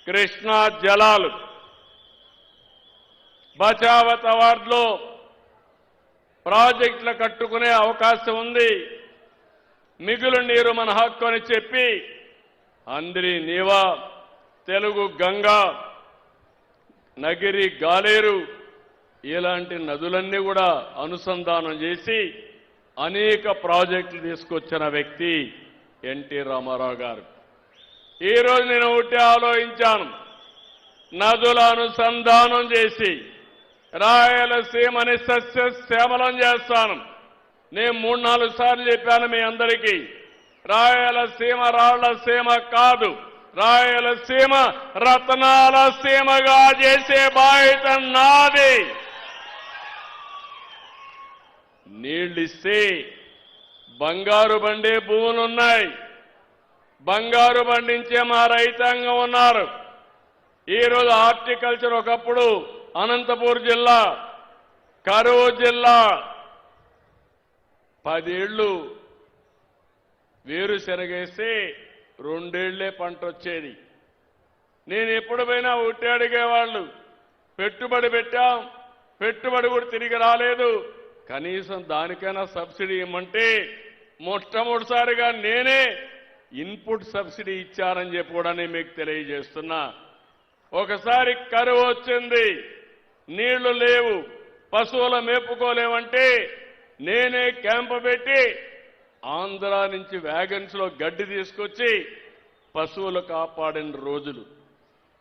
కృష్ణా జలాలు బచావత్ అవార్డులో ప్రాజెక్టులు కట్టుకునే అవకాశం ఉంది. మిగులు నీరు మన హక్కు అని చెప్పి అంద్రి నీవా, తెలుగు గంగా, నగిరి గాలేరు ఇలాంటి నదులన్నీ కూడా అనుసంధానం చేసి అనేక ప్రాజెక్టులు తీసుకొచ్చిన వ్యక్తి ఎన్టీ రామారావు గారు. ఈరోజు నేను ఒకటి ఆలోచించాను, నదుల అనుసంధానం చేసి రాయలసీమని సస్యశ్యామలం చేస్తాను. నేను 3-4 సార్లు చెప్పాను మీ అందరికీ, రాయలసీమ రాళ్లసీమ కాదు, రాయలసీమ రత్నాల సీమగా చేసే బాధ్యత నాది. నీళ్ళిస్తే బంగారు బండే భూములున్నాయి, బంగారు పండించే మా రైతాంగం ఉన్నారు. ఈరోజు హార్టికల్చర్ ఒకప్పుడు అనంతపూర్ జిల్లా, కరూరు జిల్లా 10 ఏళ్లు వేరుశెనగేస్తే 2 ఏళ్లే పంట వచ్చేది. నేను ఎప్పుడు పోయినా ఒకటి అడిగేవాళ్ళు, పెట్టుబడి పెట్టాం, పెట్టుబడి కూడా తిరిగి రాలేదు, కనీసం దానికైనా సబ్సిడీ ఇవ్వమంటే మొట్టమొదటిసారిగా నేనే ఇన్పుట్ సబ్సిడీ ఇచ్చానని చెప్పి కూడా నేను మీకు తెలియజేస్తున్నా. ఒకసారి కరువు వచ్చింది, నీళ్లు లేవు, పశువుల మేపుకోలేమంటే నేనే క్యాంపు పెట్టి ఆంధ్ర నుంచి వ్యాగన్స్ లో గడ్డి తీసుకొచ్చి పశువులు కాపాడిన రోజులు.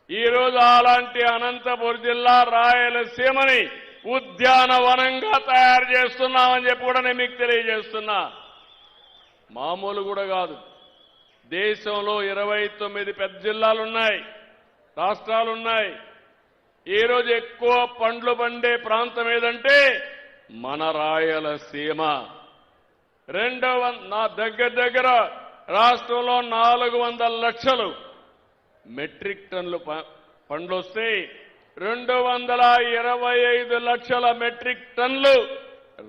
ఈరోజు అలాంటి అనంతపురం జిల్లా రాయలసీమని ఉద్యానవనంగా తయారు చేస్తున్నామని చెప్పి కూడా నేను మీకు తెలియజేస్తున్నా. మామూలు కూడా కాదు, దేశంలో 29 పెద్ద జిల్లాలున్నాయి, రాష్ట్రాలున్నాయి. ఈరోజు ఎక్కువ పండ్లు పండే ప్రాంతం ఏదంటే మన రాయలసీమ. నా దగ్గర రాష్ట్రంలో 400 లక్షలు మెట్రిక్ టన్నులు పండ్లు వస్తే 225 లక్షల మెట్రిక్ టన్నులు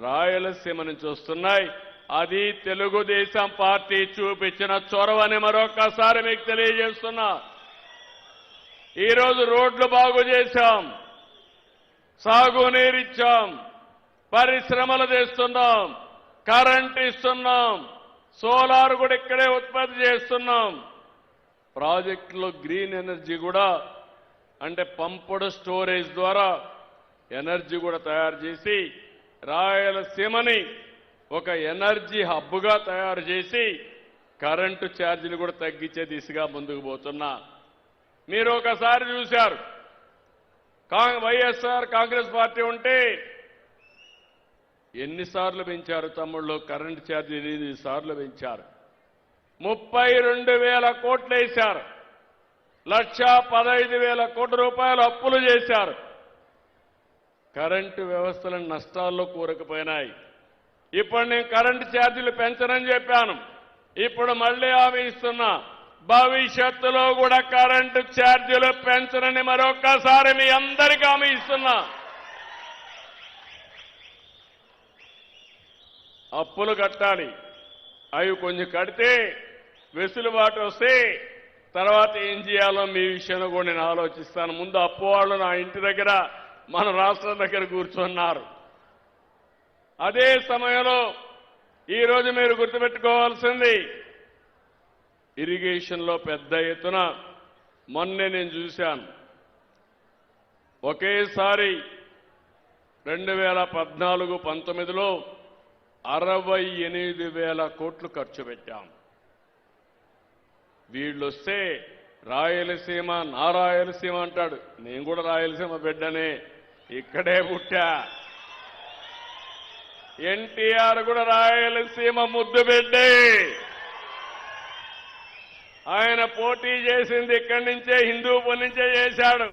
రాయలసీమ నుంచి వస్తున్నాయి. అది తెలుగుదేశం పార్టీ చూపించిన చొరవని మరొకసారి మీకు తెలియజేస్తున్నా. ఈరోజు రోడ్లు బాగు చేశాం, సాగునీరిచ్చాం, పరిశ్రమలు తెస్తున్నాం, కరెంట్ ఇస్తున్నాం, సోలార్ కూడా ఇక్కడే ఉత్పత్తి చేస్తున్నాం. ప్రాజెక్టులో గ్రీన్ ఎనర్జీ కూడా, అంటే పంపుడు స్టోరేజ్ ద్వారా ఎనర్జీ కూడా తయారు చేసి రాయలసీమని ఒక ఎనర్జీ హబ్గా తయారు చేసి కరెంటు ఛార్జీలు కూడా తగ్గించే దిశగా ముందుకు పోతున్నా. మీరు ఒకసారి చూశారు, వైఎస్ఆర్ కాంగ్రెస్ పార్టీ ఉంటే ఎన్నిసార్లు పెంచారు తమ్ముళ్ళు కరెంటు ఛార్జీ? 8 సార్లు పెంచారు. 32,000 కోట్లు వేశారు, 1,15,000 కోట్ల రూపాయలు అప్పులు చేశారు. కరెంటు వ్యవస్థలను నష్టాల్లో కూరకపోయినాయి. ఇప్పుడు నేను కరెంటు ఛార్జీలు పెంచనని చెప్పాను, ఇప్పుడు మళ్లీ హామీ ఇస్తున్నా, భవిష్యత్తులో కూడా కరెంటు ఛార్జీలు పెంచనని మరొకసారి మీ అందరికీ హామీ ఇస్తున్నా. అప్పులు కట్టాలి, అవి కొంచెం కడితే వెసులుబాటు వస్తే తర్వాత ఏం చేయాలో మీ విషయంలో కూడా నేను ఆలోచిస్తాను. ముందు అప్పు వాళ్ళు నా ఇంటి దగ్గర, మన రాష్ట్రం దగ్గర కూర్చున్నారు. అదే సమయంలో ఈరోజు మీరు గుర్తుపెట్టుకోవాల్సింది, ఇరిగేషన్లో పెద్ద ఎత్తున మొన్నే నేను చూశాను, ఒకేసారి 2014-19లో 68,000 కోట్లు ఖర్చు పెట్టాం. వీళ్ళొస్తే రాయలసీమ, నా రాయలసీమ అంటాడు. నేను కూడా రాయలసీమ బిడ్డనే, ఇక్కడే పుట్టా. ఎన్టీఆర్ కూడా రాయలసీమ ముద్దు బిడ్డే. ఆయన పోటీ చేసింది ఇక్కడి నుంచే, హిందూపూర్ నుంచే చేశాడు.